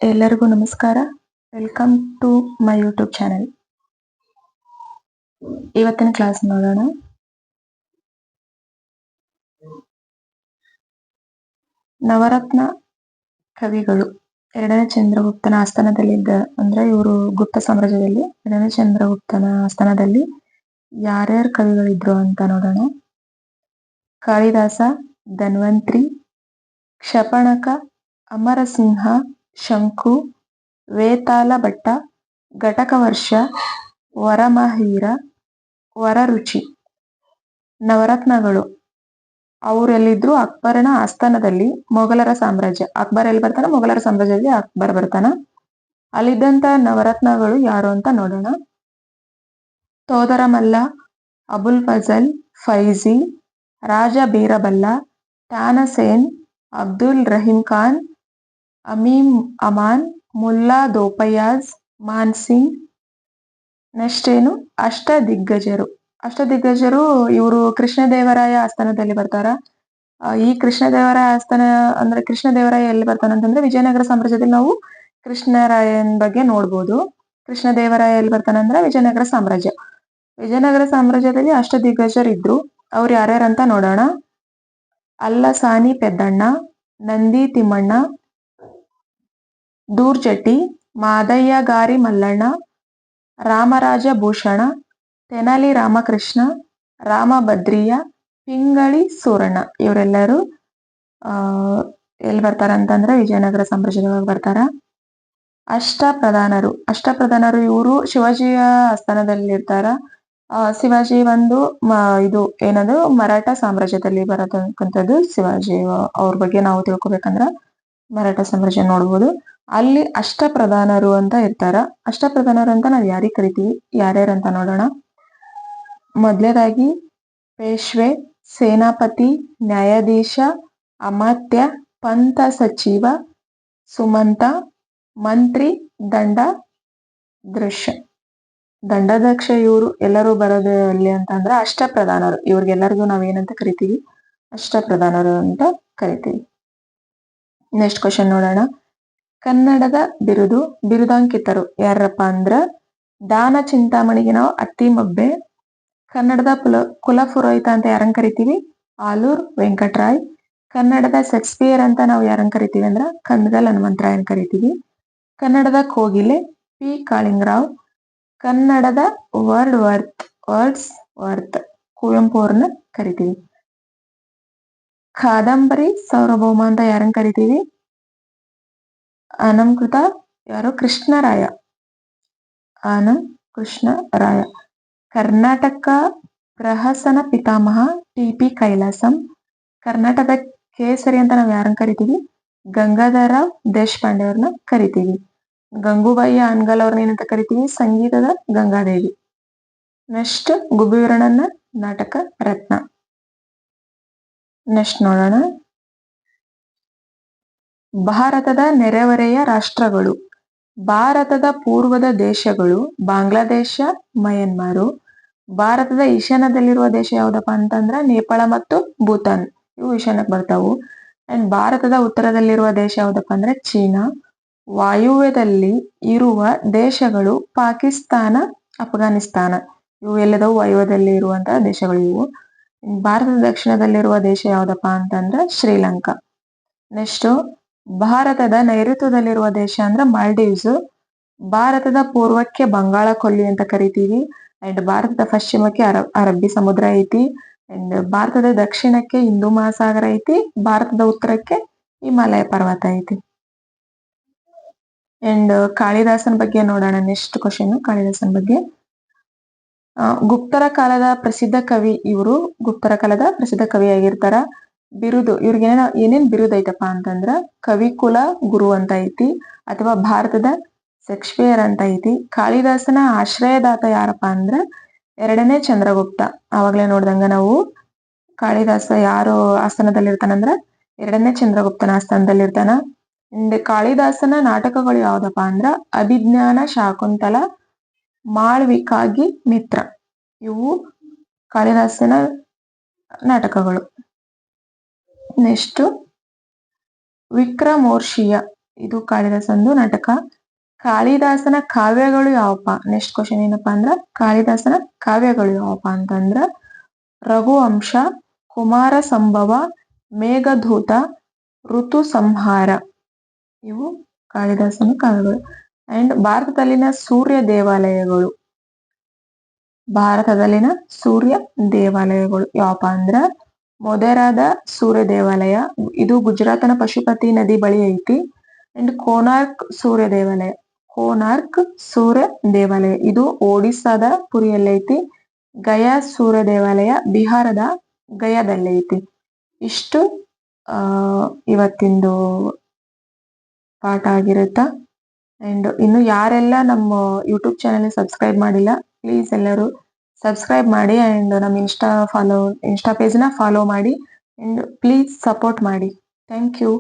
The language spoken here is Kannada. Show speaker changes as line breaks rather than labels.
ಎಲ್ಲರಿಗೂ ನಮಸ್ಕಾರ. Welcome to my YouTube channel. ಇವತ್ತಿನ ಕ್ಲಾಸ್ ನೋಡೋಣ. ನವರತ್ನ ಕವಿಗಳು ಎರಡನೇ ಚಂದ್ರಗುಪ್ತನ ಆಸ್ಥಾನದಲ್ಲಿದ್ದ, ಅಂದ್ರೆ ಇವರು ಗುಪ್ತ ಸಾಮ್ರಾಜ್ಯದಲ್ಲಿ ಎರಡನೇ ಚಂದ್ರಗುಪ್ತನ ಆಸ್ಥಾನದಲ್ಲಿ ಯಾರ್ಯಾರು ಕವಿಗಳಿದ್ರು ಅಂತ ನೋಡೋಣ. ಕಾಳಿದಾಸ, ಧನ್ವಂತ್ರಿ, ಕ್ಷಪಣಕ, ಅಮರಸಿಂಹ, ಶಂಕು, ವೇತಾಲ ಭಟ್ಟ, ಘಟಕವರ್ಷ, ವರಮಹೀರ, ವರರುಚಿ. ನವರತ್ನಗಳು ಅವರೆಲ್ಲಿದ್ರು ಅಕ್ಬರನ ಆಸ್ಥಾನದಲ್ಲಿ. ಮೊಘಲರ ಸಾಮ್ರಾಜ್ಯ, ಅಕ್ಬರ್ ಎಲ್ಲಿ ಬರ್ತಾನ? ಮೊಘಲರ ಸಾಮ್ರಾಜ್ಯದಲ್ಲಿ ಅಕ್ಬರ್ ಬರ್ತಾನ. ಅಲ್ಲಿದ್ದಂತ ನವರತ್ನಗಳು ಯಾರು ಅಂತ ನೋಡೋಣ. ತೋದರಮಲ್ಲ, ಅಬುಲ್ ಫಜಲ್, ಫೈಜಿ, ರಾಜ ಬೀರಬಲ್ಲ, ತಾನಸೇನ್, ಅಬ್ದುಲ್ ರಹೀಂ ಖಾನ್, ಅಮೀನ್ ಅಮಾನ್, ಮುಲ್ಲಾ ದೋಪಯಾಜ್, ಮಾನ್ಸಿಂಗ್. ನೆಕ್ಸ್ಟ್ ಏನು? ಅಷ್ಟದಿಗ್ಗಜರು ಇವರು ಕೃಷ್ಣದೇವರಾಯ ಆಸ್ಥಾನದಲ್ಲಿ ಬರ್ತಾರ. ಈ ಕೃಷ್ಣದೇವರಾಯ ಆಸ್ಥಾನ ಅಂದ್ರೆ ಕೃಷ್ಣದೇವರಾಯ ಎಲ್ಲಿ ಬರ್ತಾನ ಅಂತಂದ್ರೆ ವಿಜಯನಗರ ಸಾಮ್ರಾಜ್ಯದಲ್ಲಿ ನಾವು ಕೃಷ್ಣರಾಯನ್ ಬಗ್ಗೆ ನೋಡ್ಬೋದು. ಕೃಷ್ಣದೇವರಾಯ ಎಲ್ಲಿ ಬರ್ತಾನ ಅಂದ್ರೆ ವಿಜಯನಗರ ಸಾಮ್ರಾಜ್ಯದಲ್ಲಿ ಅಷ್ಟದಿಗ್ಗಜರು ಇದ್ರು. ಅವ್ರು ಯಾರ್ಯಾರಂತ ನೋಡೋಣ. ಅಲ್ಲಸಾನಿ ಪೆದ್ದಣ್ಣ, ನಂದಿ ತಿಮ್ಮಣ್ಣ, ದೂರ್ಜಟಿ, ಮಾದಯ್ಯಗಾರಿ ಮಲ್ಲಣ್ಣ, ರಾಮರಾಜ ಭೂಷಣ, ತೆನಾಲಿ ರಾಮಕೃಷ್ಣ, ರಾಮಭದ್ರಿಯ, ಪಿಂಗಳಿ ಸೂರಣ್ಣ. ಇವರೆಲ್ಲರೂ ಎಲ್ಲಿ ಬರ್ತಾರ ಅಂತಂದ್ರೆ ವಿಜಯನಗರ ಸಾಮ್ರಾಜ್ಯದೊಳಗೆ ಬರ್ತಾರ. ಅಷ್ಟಪ್ರಧಾನರು ಇವರು ಶಿವಾಜಿಯ ಆಸ್ಥಾನದಲ್ಲಿರ್ತಾರ. ಶಿವಾಜಿ ಇದು ಏನದು ಮರಾಠ ಸಾಮ್ರಾಜ್ಯದಲ್ಲಿ ಬರತಕ್ಕಂಥದ್ದು. ಶಿವಾಜಿ ಅವ್ರ ಬಗ್ಗೆ ನಾವು ತಿಳ್ಕೊಬೇಕಂದ್ರ ಮರಾಠ ಸಾಮ್ರಾಜ್ಯ ನೋಡ್ಬೋದು. ಅಲ್ಲಿ ಅಷ್ಟಪ್ರಧಾನರು ಅಂತ ಇರ್ತಾರ. ಅಷ್ಟಪ್ರಧಾನರು ಅಂತ ನಾವು ಯಾರಿಗೆ ಕರಿತೀವಿ, ಯಾರ್ಯಾರಂತ ನೋಡೋಣ. ಮೊದಲನೇದಾಗಿ ಪೇಶ್ವೆ, ಸೇನಾಪತಿ, ನ್ಯಾಯಾಧೀಶ, ಅಮಾತ್ಯ, ಪಂಥ ಸಚಿವ, ಸುಮಂತ, ಮಂತ್ರಿ, ದಂಡಾಧ್ಯಕ್ಷ. ಇವರು ಎಲ್ಲರೂ ಬರೋದು ಎಲ್ಲಿ ಅಂತಂದ್ರೆ ಅಷ್ಟಪ್ರಧಾನರು. ಇವ್ರಿಗೆಲ್ಲರಿಗೂ ನಾವೇನಂತ ಕರಿತೀವಿ? ಅಷ್ಟಪ್ರಧಾನರು ಅಂತ ಕರಿತೀವಿ. ನೆಕ್ಸ್ಟ್ ಕ್ವಶನ್ ನೋಡೋಣ. ಕನ್ನಡದ ಬಿರುದಾಂಕಿತರು ಯಾರಪ್ಪ ಅಂದ್ರ ದಾನ ಚಿಂತಾಮಣಿಗೆ ನಾವು ಅತ್ತಿಮಬ್ಬೆ. ಕನ್ನಡದ ಕುಲಪುರೋಹಿತ ಅಂತ ಯಾರನ್ನ ಕರಿತೀವಿ? ಆಲೂರ್ ವೆಂಕಟರಾಯ್. ಕನ್ನಡದ ಶೇಕ್ಸ್ಪಿಯರ್ ಅಂತ ನಾವು ಯಾರನ್ನ ಕರಿತೀವಿ ಅಂದ್ರ ಕಂದಗಲ್ ಹನುಮಂತರಾಯನ್ ಕರಿತೀವಿ. ಕನ್ನಡದ ಕೋಗಿಲೆ ಪಿ ಕಾಳಿಂಗರಾವ್. ಕನ್ನಡದ ವರ್ಡ್ಸ್ ವರ್ತ್ ಕುವೆಂಪು ಅವ್ರನ್ನ ಕರಿತೀವಿ. ಕಾದಂಬರಿ ಸಾರ್ವಭೌಮ ಅಂತ ಯಾರನ್ನ ಕರಿತೀವಿ? ಅನಂಕೃತ ಕೃಷ್ಣರಾಯ. ಕರ್ನಾಟಕ ಪ್ರಹಸನ ಪಿತಾಮಹ ಟಿ.ಪಿ. ಕೈಲಾಸಂ. ಕರ್ನಾಟಕದ ಕೇಸರಿ ಅಂತ ನಾವು ಯಾರನ್ನ ಕರಿತೀವಿ? ಗಂಗಾಧರರಾವ್ ದೇಶಪಾಂಡೆ ಅವ್ರನ್ನ ಕರಿತೀವಿ. ಗಂಗೂಬಾಯಿ ಹಾನಗಲ್ ಅವ್ರನ್ನ ಏನಂತ ಕರಿತೀವಿ? ಸಂಗೀತದ ಗಂಗಾದೇವಿ. ನೆಕ್ಸ್ಟ್ ಗುಬ್ಬಿ ವೀರಣ್ಣನ ನಾಟಕ ರತ್ನ. ನೆಕ್ಸ್ಟ್ ನೋಡೋಣ. ಭಾರತದ ನೆರೆಹೊರೆಯ ರಾಷ್ಟ್ರಗಳು. ಭಾರತದ ಪೂರ್ವದ ದೇಶಗಳು ಬಾಂಗ್ಲಾದೇಶ, ಮಯನ್ಮಾರು. ಭಾರತದ ಈಶಾನ್ಯದಲ್ಲಿರುವ ದೇಶ ಯಾವ್ದಪ್ಪ ಅಂತಂದ್ರ ನೇಪಾಳ ಮತ್ತು ಭೂತಾನ್. ಇವು ಈಶಾನ್ಯಕ್ಕೆ ಬರ್ತಾವು. ಅಂಡ್ ಭಾರತದ ಉತ್ತರದಲ್ಲಿರುವ ದೇಶ ಯಾವ್ದಪ್ಪ ಅಂದ್ರೆ ಚೀನಾ. ವಾಯುವ್ಯದಲ್ಲಿ ಇರುವ ದೇಶಗಳು ಪಾಕಿಸ್ತಾನ, ಅಫ್ಘಾನಿಸ್ತಾನ. ಇವು ಎಲ್ಲದವು ವಾಯುವ್ಯದಲ್ಲಿ ಇರುವಂತಹ ದೇಶಗಳು ಇವು. ಭಾರತದ ದಕ್ಷಿಣದಲ್ಲಿರುವ ದೇಶ ಯಾವ್ದಪ್ಪ ಅಂತಂದ್ರ ಶ್ರೀಲಂಕಾ. ನೆಕ್ಸ್ಟ್ ಭಾರತದ ನೈಋತ್ಯದಲ್ಲಿರುವ ದೇಶ ಅಂದ್ರ ಮಾಲ್ಡೀವ್ಸ್. ಭಾರತದ ಪೂರ್ವಕ್ಕೆ ಬಂಗಾಳ ಕೊಲ್ಲಿ ಅಂತ ಕರಿತೀವಿ. ಅಂಡ್ ಭಾರತದ ಪಶ್ಚಿಮಕ್ಕೆ ಅರಬ್ಬಿ ಸಮುದ್ರ ಐತಿ. ಅಂಡ್ ಭಾರತದ ದಕ್ಷಿಣಕ್ಕೆ ಹಿಂದೂ ಮಹಾಸಾಗರ ಐತಿ. ಭಾರತದ ಉತ್ತರಕ್ಕೆ ಹಿಮಾಲಯ ಪರ್ವತ ಐತಿ. ಅಂಡ್ ಕಾಳಿದಾಸನ ಬಗ್ಗೆ ನೋಡೋಣ. ನೆಕ್ಸ್ಟ್ ಕ್ವಶನ್ ಕಾಳಿದಾಸನ ಬಗ್ಗೆ. ಗುಪ್ತರ ಕಾಲದ ಪ್ರಸಿದ್ಧ ಕವಿ ಇವರು. ಗುಪ್ತರ ಕಾಲದ ಪ್ರಸಿದ್ಧ ಕವಿ ಆಗಿರ್ತಾರ. ಬಿರುದು ಇವ್ರಿಗೆ ಏನೇನ್ ಬಿರುದು ಐತಪ್ಪ ಅಂತಂದ್ರ ಕವಿಕುಲ ಗುರು ಅಂತ ಐತಿ, ಅಥವಾ ಭಾರತದ ಶೇಕ್ಸ್ಪಿಯರ್ ಅಂತ ಐತಿ. ಕಾಳಿದಾಸನ ಆಶ್ರಯದಾತ ಯಾರಪ್ಪ ಅಂದ್ರ ಎರಡನೇ ಚಂದ್ರಗುಪ್ತ. ಆವಾಗ್ಲೇ ನೋಡ್ದಂಗ ನಾವು ಕಾಳಿದಾಸ ಯಾರು ಆಸ್ಥಾನದಲ್ಲಿ ಇರ್ತಾನಂದ್ರ ಎರಡನೇ ಚಂದ್ರಗುಪ್ತನ ಆಸ್ಥಾನದಲ್ಲಿರ್ತಾನ. ಕಾಳಿದಾಸನ ನಾಟಕಗಳು ಯಾವ್ದಪ್ಪ ಅಂದ್ರ ಅಭಿಜ್ಞಾನ ಶಾಕುಂತಲ, ಮಾಳ್ವಿಕಾಗಿ ಮಿತ್ರ. ಇವು ಕಾಳಿದಾಸನ ನಾಟಕಗಳು. ನೆಕ್ಸ್ಟ್ ವಿಕ್ರಮೋರ್ಷಿಯ ಇದು ಕಾಳಿದಾಸಂದು ನಾಟಕ. ಕಾಳಿದಾಸನ ಕಾವ್ಯಗಳು ಯಾವಪ್ಪ? ನೆಕ್ಸ್ಟ್ ಕ್ವಶನ್ ಏನಪ್ಪಾ ಅಂದ್ರ ಕಾಳಿದಾಸನ ಕಾವ್ಯಗಳು ಯಾವಪ್ಪ ಅಂತಂದ್ರ ರಘುವಂಶ, ಕುಮಾರ ಸಂಭವ, ಮೇಘದೂತ, ಋತು ಸಂಹಾರ. ಇವು ಕಾಳಿದಾಸನ ಕಾವ್ಯಗಳು. ಅಂಡ್ ಭಾರತದಲ್ಲಿನ ಸೂರ್ಯ ದೇವಾಲಯಗಳು ಯಾವಪ್ಪ ಅಂದ್ರ ಮೊದೇರಾದ ಸೂರ್ಯ ದೇವಾಲಯ, ಇದು ಗುಜರಾತ್ನ ಪಶುಪತಿ ನದಿ ಬಳಿ ಐತಿ. ಅಂಡ್ ಕೋನಾರ್ಕ್ ಸೂರ್ಯ ದೇವಾಲಯ ಇದು ಒಡಿಸ್ಸಾದ ಪುರಿಯಲ್ಲಿ ಐತಿ. ಗಯಾ ಸೂರ್ಯ ದೇವಾಲಯ ಬಿಹಾರದ ಗಯಾದಲ್ಲಿ ಐತಿ. ಇಷ್ಟು ಇವತ್ತಿಂದು ಪಾಠ ಆಗಿರುತ್ತ. ಅಂಡ್ ಇನ್ನು ಯಾರೆಲ್ಲ ನಮ್ಮ ಯೂಟ್ಯೂಬ್ ಚಾನೆಲ್ ಸಬ್ಸ್ಕ್ರೈಬ್ ಮಾಡಿಲ್ಲ, ಪ್ಲೀಸ್ ಎಲ್ಲರೂ ಸಬ್ಸ್ಕ್ರೈಬ್ ಮಾಡಿ. ಅಂಡ್ ನಮ್ಮ ಇನ್ಸ್ಟಾ ಪೇಜ್ನ ಫಾಲೋ ಮಾಡಿ. ಅಂಡ್ ಪ್ಲೀಸ್ ಸಪೋರ್ಟ್ ಮಾಡಿ. Thank you.